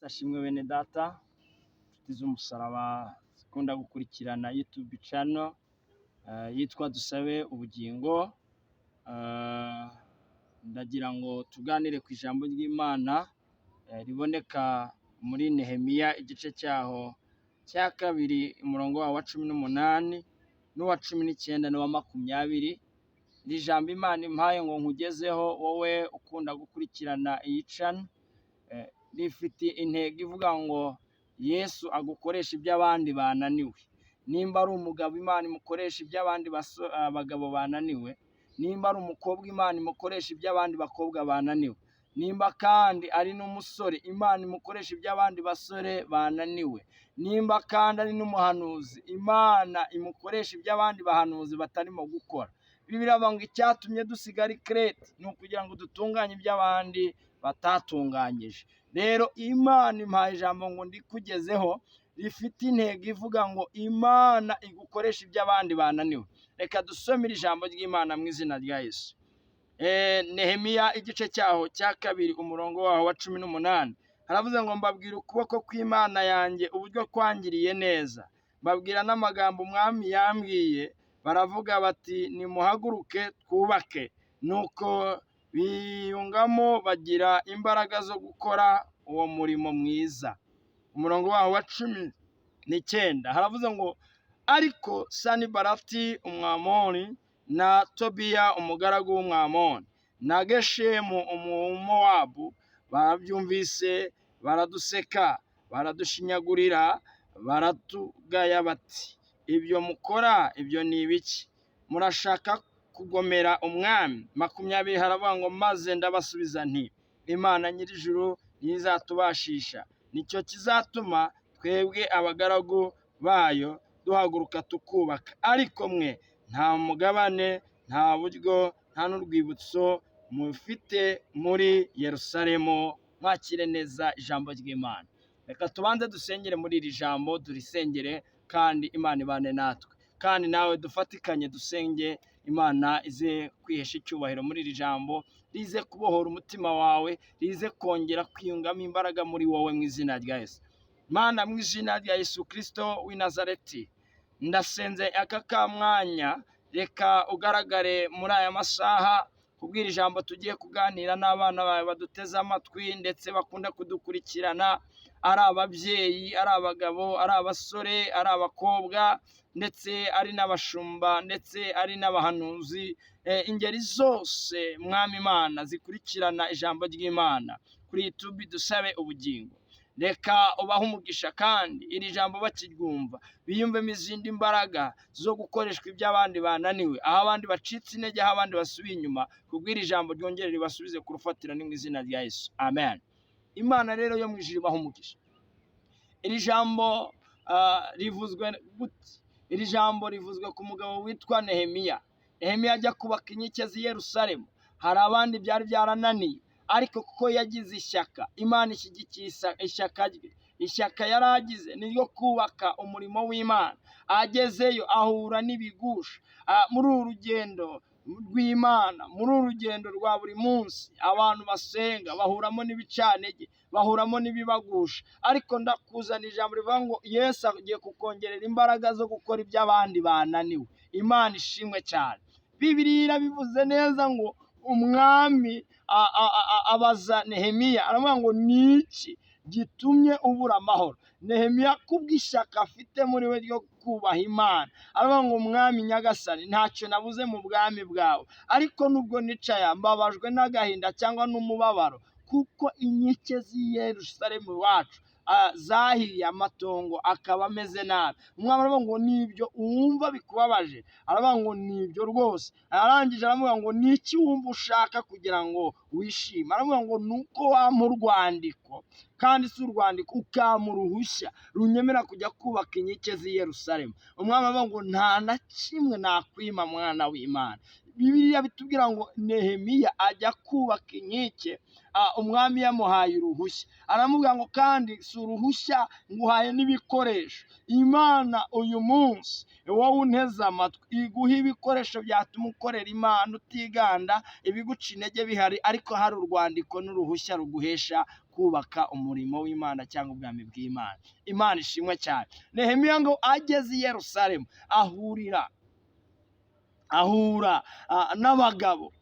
Ashimwe bene data inshuti z'umusaraba zikunda gukurikirana YouTube channel yitwa Dusabe Ubugingo. Ndagira ngo tuganire ku ijambo ry'Imana riboneka muri Nehemiya igice cyaho cya kabiri umurongo wa 18 n'uwa 19 n'uwa 20. Iri jambo Imana impaye ngo nkugezeho wowe ukunda gukurikirana iyi channel rifite intego ivuga ngo Yesu agukoresha ibyo abandi bananiwe. Nimba ari umugabo Imana imukoresha ibyo abandi abagabo bananiwe, nimba ari umukobwa Imana imukoresha ibyo abandi bakobwa bananiwe, nimba kandi ari n'umusore Imana imukoresha ibyo abandi basore bananiwe, nimba kandi ari n'umuhanuzi Imana imukoresha ibyo abandi bahanuzi batarimo gukora. Bibiliya ngo icyatumye dusigara ikrete ni ukugira ngo dutunganye ibyo abandi batatunganyije. Rero Imana impaye ijambo ngo ndikugezeho rifite intego ivuga ngo Imana igukoresha ibyo abandi bananiwe. Reka dusomere ijambo ry'Imana mu izina rya Yesu. Nehemiya igice cyaho cya kabiri umurongo waho wa 18 haravuze ngo mbabwira ukuboko kw'Imana yanjye uburyo kwangiriye neza, mbabwira n'amagambo umwami yambwiye. Baravuga bati nimuhaguruke twubake. Nuko biyungamo bagira imbaraga zo gukora uwo murimo mwiza. Umurongo waho wa 19 haravuze ngo ariko Sanibalati umwamoni na Tobiya umugaragu w'umwamoni na Geshemu umumowabu barabyumvise, baraduseka, baradushinyagurira, baratugaya bati ibyo mukora ibyo ni ibiki? Murashaka kugomera umwami? 20 haravuga ngo maze ndabasubiza nti Imana nyir'ijuru ntizatubashisha, nicyo kizatuma twebwe abagaragu bayo duhaguruka tukubaka. Ariko mwe nta mugabane, nta buryo, nta n'urwibutso mufite muri Yerusalemu. Mwakire neza ijambo ry'Imana. Reka tubanze dusengere muri iri jambo, turisengere kandi Imana ibane natwe. Kandi nawe dufatikanye dusenge Imana ize kwihesha icyubahiro muri iri jambo, rize kubohora umutima wawe, rize kongera kwiyungamo imbaraga muri wowe mu izina rya Yesu. Mana mu izina rya Yesu Kristo w'i Nazareti, ndasenze aka kamwanya, reka ugaragare muri aya masaha kubwira ijambo tugiye kuganira n'abana bawe baduteze amatwi ndetse bakunda kudukurikirana, ari ababyeyi, ari abagabo, ari abasore, ari abakobwa, ndetse ari n'abashumba, ndetse ari n'abahanuzi, ingeri zose mwami Imana zikurikirana ijambo ry'Imana kuri YouTube Dusabe Ubugingo. Reka ubahe umugisha kandi iri jambo bakiryumva biyumvemo izindi mbaraga zo gukoreshwa ibyo abandi bananiwe, aho abandi bacitse intege, aho abandi basubiye inyuma, kubwira ijambo ryongere ribasubize ku rufatiro mu izina rya Yesu. Amen. Imana rero yo mu ijuru ibahe umugisha. Iri jambo rivuzwe gute? Iri jambo rivuzwe ku mugabo witwa Nehemiya. Nehemiya ajya kubaka inkike z'i Yerusalemu. Hari abandi byari byarananiye, ariko kuko yagize ishyaka, Imana ishyigikiye ishyaka rye. Ishyaka yari agize ni ryo kubaka umurimo w'Imana. Agezeyo ahura n'ibigusha. Muri uru rugendo rw'Imana, muri uru rugendo rwa buri munsi, abantu basenga bahuramo n'ibicanege, bahuramo n'ibibagusha. Ariko ndakuzana ijambo rivuga ngo Yesu agiye kukongerera imbaraga zo gukora ibyo abandi bananiwe. Imana ishimwe cyane. Bibiliya bivuze neza ngo umwami abaza Nehemiya, aravuga ngo niki gitumye ubura amahoro? Nehemiya kubw'ishyaka afite muri we ryo kubaha Imana, aravuga ngo umwami nyagasani, ntacyo nabuze mu bwami bwawe, ariko nubwo nicaye mbabajwe n'agahinda cyangwa n'umubabaro, kuko inkike z'i Yerusalemu iwacu zahiye, amatongo akaba ameze nabi. Umwami aravuga ngo nibyo wumva bikubabaje? Aravuga ngo nibyo rwose. Arangije aravuga ngo niki wumva ushaka kugira ngo wishime? Aravuga ngo nuko wampa urwandiko, kandi si urwandiko, ukampa uruhushya runyemera kujya kubaka inkike z'i Yerusalemu. Umwami aravuga ngo nta na kimwe nakwima mwana w'Imana. Bibiliya bitubwira ngo Nehemiya ajya kubaka inkike, umwami yamuhaye uruhushya. Aramubwira ngo kandi si uruhushya, nguhaye n'ibikoresho. Imana uyu munsi wowe unteze amatwi iguha ibikoresho byatuma ukorera Imana utiganda, ibiguca intege bihari, ariko hari urwandiko n'uruhushya ruguhesha kubaka umurimo w'Imana cyangwa ubwami bw'Imana. Imana ishimwe cyane. Nehemiya ngo ageze i Yerusalemu ahura n'abagabo,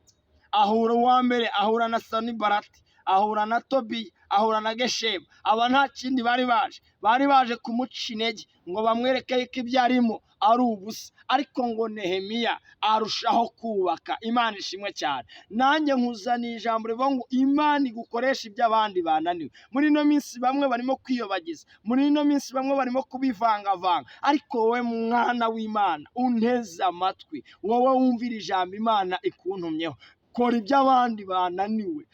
ahura uwa mbere, ahura na Sanibalati, ahura na Tobiya, ahura na Geshemu. Aba nta kindi bari baje kumuca intege ngo bamwereke ko ibyo arimo ari ubusa, ariko ngo Nehemiya arushaho kubaka. Imana ishimwe cyane. Nanjye nkuzaniye ijambo rivuga ngo Imana igukoresha ibyo abandi bananiwe. Muri ino minsi bamwe barimo kwiyobagiza, muri ino minsi bamwe barimo kubivangavanga, ariko wowe mwana w'Imana unteze amatwi, wowe wumvira ijambo Imana ikuntumyeho, kora ibyo abandi bananiwe.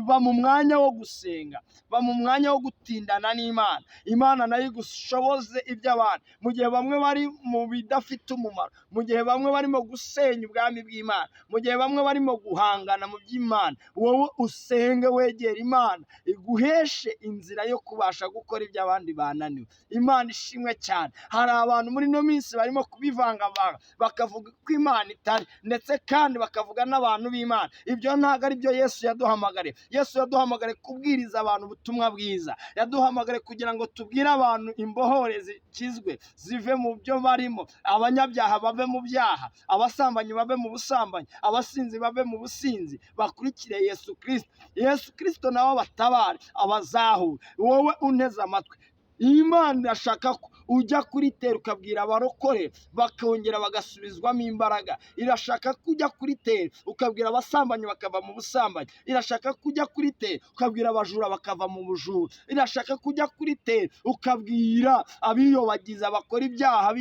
Ba mu mwanya wo gusenga, ba mu mwanya wo gutindana n'Imana. Imana nayo igushoboze iby'abandi. Mu gihe bamwe bari mu bidafite umumaro, mu gihe bamwe barimo gusenya ubwami bw'Imana, mu gihe bamwe barimo guhangana mu by'Imana, wowe usenge, wegera Imana iguheshe inzira yo kubasha gukora ibyo abandi bananiwe. Imana ishimwe cyane. Hari abantu muri ino minsi barimo kubivangavanga, bakavuga ko Imana itari, ndetse kandi bakavuga n'abantu b'Imana. Ibyo ntabwo ari byo Yesu yaduhamagare. Yesu yaduhamagare kubwiriza abantu ubutumwa bwiza, yaduhamagare kugira ngo tubwire abantu imbohore zikizwe, zive mu byo barimo. Abanyabyaha bave mu byaha, abasambanyi bave mu busambanyi, abasinzi bave mu businzi, bakurikire Yesu Kristo. Yesu Kristo nawe abatabare, abazahure. Wowe unteze amatwi, Imana irashaka ko ujya kuri tera ukabwira abarokore bakongera bagasubizwamo imbaraga. Irashaka ko ujya kuri tera ukabwira abasambanyi bakava mu busambanyi. Irashaka ko ujya kuri tera ukabwira abajura bakava mu bujura. Irashaka ko ujya kuri tera ukabwira abiyobagiza bakora ibyaha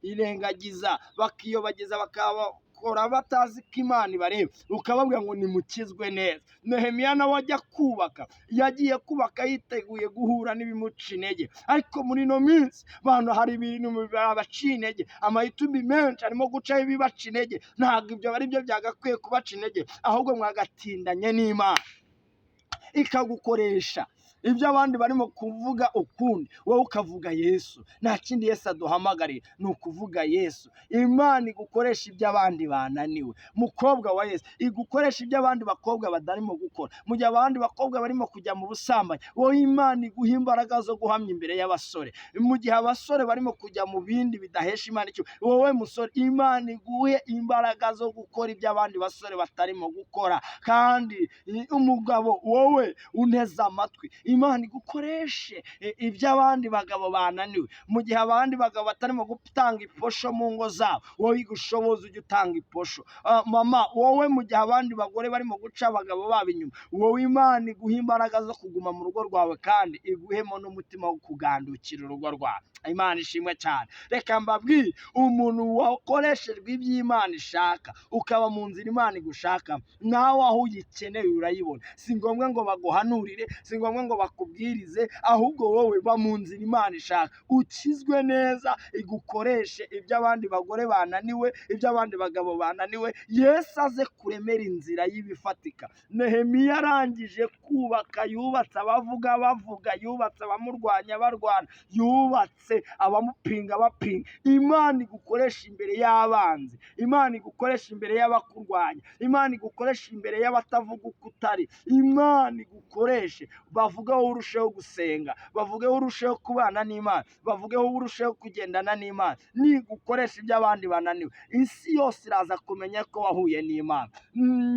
birengagiza, bakiyobagiza bakora batazi ko Imana ibareba, ukababwira ngo nimukizwe neza. Nehemiya nawe ajya kubaka, yagiye kubaka yiteguye guhura n'ibimuca intege, ariko muri ino minsi abantu hari ibintu bibaca intege, amayutubi menshi arimo gucaho ibibaca intege. Ntabwo ibyo ari byo byagakwiye kubaca intege, ahubwo mwagatindanye n'Imana ikagukoresha. Ibyo abandi barimo kuvuga ukundi, wowe ukavuga Yesu. Nta kindi Yesu aduhamagariye, ni ukuvuga Yesu. Imana igukoresha ibyo abandi bananiwe. Mukobwa wa Yesu, igukoresha ibyo abandi bakobwa batarimo gukora. Mu gihe abandi bakobwa barimo kujya mu busambanyi, wowe Imana iguha imbaraga zo guhamya imbere y'abasore. Mu gihe abasore barimo kujya mu bindi bidahesha Imana icyo, wowe musore, Imana iguhe imbaraga zo gukora ibyo abandi basore batarimo gukora. Kandi umugabo, wowe unteze amatwi, Imana igukoreshe ibyo abandi bagabo bananiwe. Mu gihe abandi bagabo batarimo gutanga iposho mu ngo zabo, wowe igushoboza ujye utanga iposho. Mama, wowe mu gihe abandi bagore barimo guca abagabo babo inyuma, wowe Imana iguha imbaraga zo kuguma mu rugo rwawe, kandi iguhemo n'umutima wo kugandukira urugo rwawe. Imana ishimwe cyane. Reka mbabwire, umuntu wakoreshejwe iby'Imana ishaka, ukaba mu nzira Imana igushaka, nawe aho uyikeneye urayibona. Si ngombwa ngo baguhanurire, si ngombwa ngo bakubwirize, ahubwo wowe ba mu nzira Imana ishaka, ukizwe neza, igukoreshe ibyo abandi bagore bananiwe, ibyo abandi bagabo bananiwe. Yesu aze kuremera inzira y'ibifatika. Nehemiya arangije kubaka, yubatse abavuga bavuga, yubatse abamurwanya barwana, yubatse abamupinga bapinga. Imana igukoresha imbere y'abanzi, Imana igukoresha imbere y'abakurwanya, Imana igukoresha imbere y'abatavuga uko utari. Imana igukoreshe, bavugeho urusheho gusenga, bavugeho urusheho kubana n'Imana, bavugeho urusheho kugendana n'Imana. Nigukoresha ibyo abandi bananiwe, isi yose iraza kumenya ko wahuye n'Imana.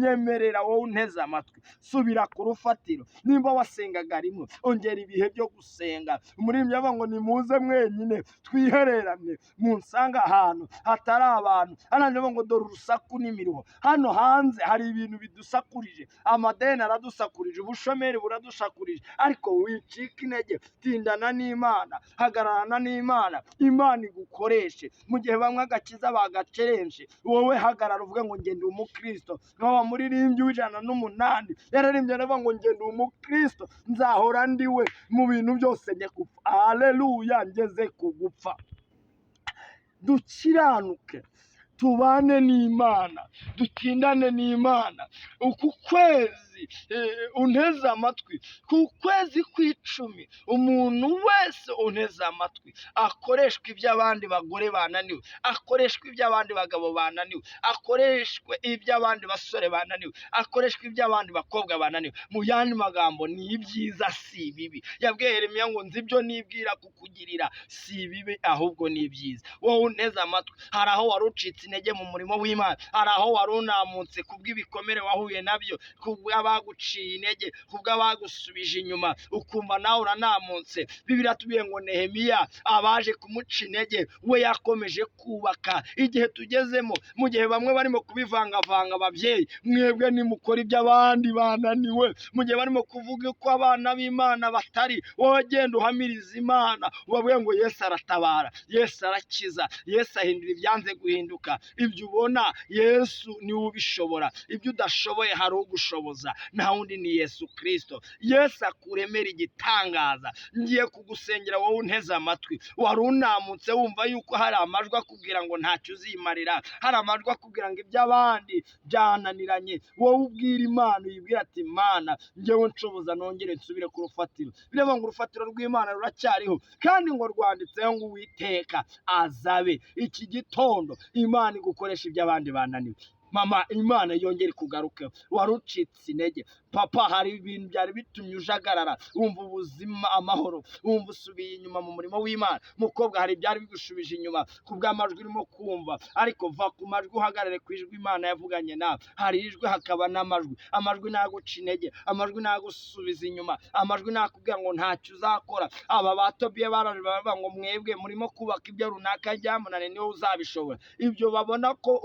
Nyemerera wowe unteze amatwi, subira ku rufatiro. Nimba wasengaga rimwe, ongera ibihe byo gusenga. Umuririmbyi avuga ngo nimuze mwenyine twihererane, munsanga ahantu hatari abantu. Arangije ngo dore urusaku n'imiruho. Hano hanze hari ibintu bidusakurije, amadeni aradusakurije, ubushomeri buradusakurije, ariko wicika intege, tindana n'Imana, hagararana n'Imana. Imana igukoreshe. Mu gihe bamwe agakiza bagacerenje, wowe hagarara uvuge ngo ngende umukristo. Nk'aba muririmbyi w'108 yararimbye aravuga ngo ngende umukristo, nzahora ndiwe mu bintu byose njye gupfa. Haleluya, ngeze ku gupfa. Dukiranuke, tubane n'Imana, dutindane n'Imana. Uku kwezi unteze amatwi ku kwezi kw'icumi, umuntu wese unteze amatwi akoreshwa iby'abandi bagore bananiwe, akoreshwa iby'abandi bagabo bananiwe, akoreshwa iby'abandi basore bananiwe, akoreshwa iby'abandi bakobwa bananiwe. Mu yandi magambo, ni ibyiza si ibibi. Yabwiye Yeremiya ngo nzi ibyo nibwira kukugirira si ibibi ahubwo ni ibyiza. Wowe unteze amatwi, hari aho wari ucitse intege mu murimo w'Imana, hari aho wari unamutse kubw'ibikomere wahuye nabyo, kubw'abaguciye intege, kubw'abagusubije inyuma, ukumva nawe uranamutse. Bibiliya tubwiye ngo Nehemiya abaje kumuca intege we yakomeje kubaka. Igihe tugezemo, mu gihe bamwe barimo kubivangavanga, ababyeyi mwebwe nimukora iby'abandi bananiwe, mu gihe barimo kuvuga ko abana b'Imana batari, wowe genda uhamiriza Imana, ubabwire ngo Yesu aratabara, Yesu arakiza, Yesu ahindura ibyanze guhinduka. Ibyo ubona Yesu niwe ubishobora, ibyo udashoboye hari ugushoboza, nta wundi ni Yesu Kristo. Yesu akuremera igitangaza. Ngiye kugusengera wowe unteze amatwi, wari unamutse wumva yuko hari amajwi akubwira ngo ntacyo uzimarira, hari amajwi akubwira ngo iby'abandi byananiranye. Wowe ubwira Imana, uyibwira ati Imana njyewe nshoboza, nongere nsubire ku rufatiro. Bireba ngo urufatiro rw'Imana ruracyariho, kandi ngo rwanditseho ngo Uwiteka azabe. Iki gitondo Imana igukoresha iby'abandi bananiwe. Mama, Imana yongere kugaruka. Wari ucitse intege, papa, hari ibintu byari bitumye ujagarara, wumva ubuzima amahoro, wumva usubiye inyuma mu murimo w'Imana. Mukobwa, hari ibyari bigushubije inyuma kubw'amajwi urimo kumva, ariko va ku majwi uhagarare ku ijwi Imana yavuganye nawe. Hari ijwi hakaba n'amajwi. Amajwi naguca intege, amajwi nagusubiza inyuma, amajwi nakubwira ngo ntacyo uzakora. Aba batobiye baraje baravuga ngo mwebwe murimo kubaka ibyo runaka byamunaniye, niwe uzabishobora. Ibyo babona ko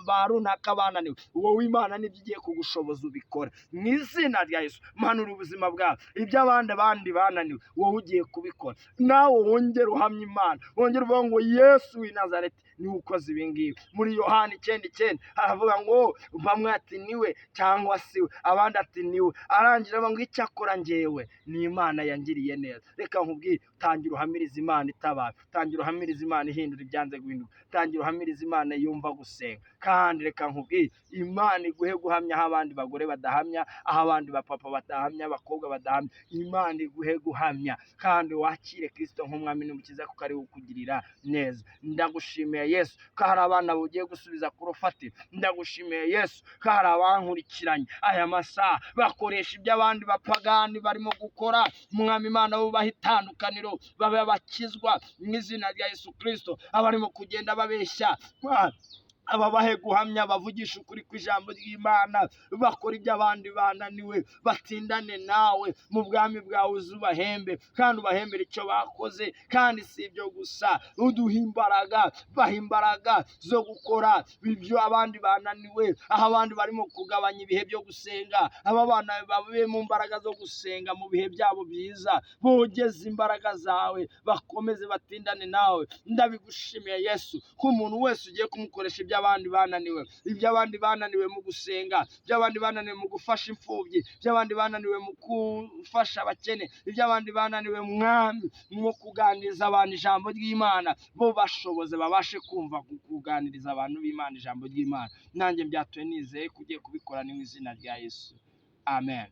ba runaka bananiwe, wowe Imana nibyo igiye kugushoboza ubikora mu izina rya Yesu. Manura ubuzima bwawe, iby'abandi bananiwe wowe ugiye kubikora. Nawe wongere uhamye Imana, wongere uvuga ngo Yesu w'i Nazareti niwe ukoze ibi ngibi. Muri Yohana 9:9 haravuga ngo bamwe ati niwe cyangwa siwe, abandi ati niwe, arangira ngo icyakora njyewe ni Imana yangiriye neza. Reka nkubwire, tangira uhamiriza Imana itabara, tangira uhamiriza Imana ihindura ibyanze guhinduka, tangira uhamiriza Imana yumva gusenga. Kandi reka nkubwire, Imana iguhe guhamya aho abandi bagore badahamya, aho abandi bapapa badahamya, abakobwa badahamya. Imana iguhe guhamya, kandi wakire Kristo nk'umwami n'umukiza, kuko ari we ukugirira neza. Ndagushimiye Yesu ko hari abana bugiye gusubiza ku rufatiro. Ndagushimiye Yesu ko hari abankurikiranye aya masaha bakoresha iby'abandi bapagani barimo gukora. Mwami Imana, wubaha itandukaniro, babe bakizwa mu izina rya Yesu Kristo. Abarimo kugenda babeshya, ababahe guhamya, bavugisha ukuri kw'ijambo ry'Imana, bakora iby'abandi bananiwe, batindane nawe mu bwami bwawe, uzubahembe kandi ubahembere icyo bakoze. Kandi si ibyo gusa, uduha imbaraga, baha imbaraga zo gukora ibyo abandi bananiwe. Aho abandi barimo kugabanya ibihe byo gusenga, aba bana babe mu mbaraga zo gusenga mu bihe byabo byiza, bogeze imbaraga zawe, bakomeze batindane nawe. Ndabigushimiye Yesu ko umuntu wese ugiye kumukoresha iby'abandi bananiwe, iby'abandi bananiwe mu gusenga, iby'abandi bananiwe mu gufasha imfubyi, iby'abandi bananiwe mu gufasha abakene, iby'abandi bananiwe mwami mu kuganiriza abantu ijambo ry'Imana, bo bashoboze babashe kumva kuganiriza abantu b'Imana ijambo ry'Imana. Nanjye byatuye nizeye ko ugiye kubikora mu izina rya Yesu. Amen.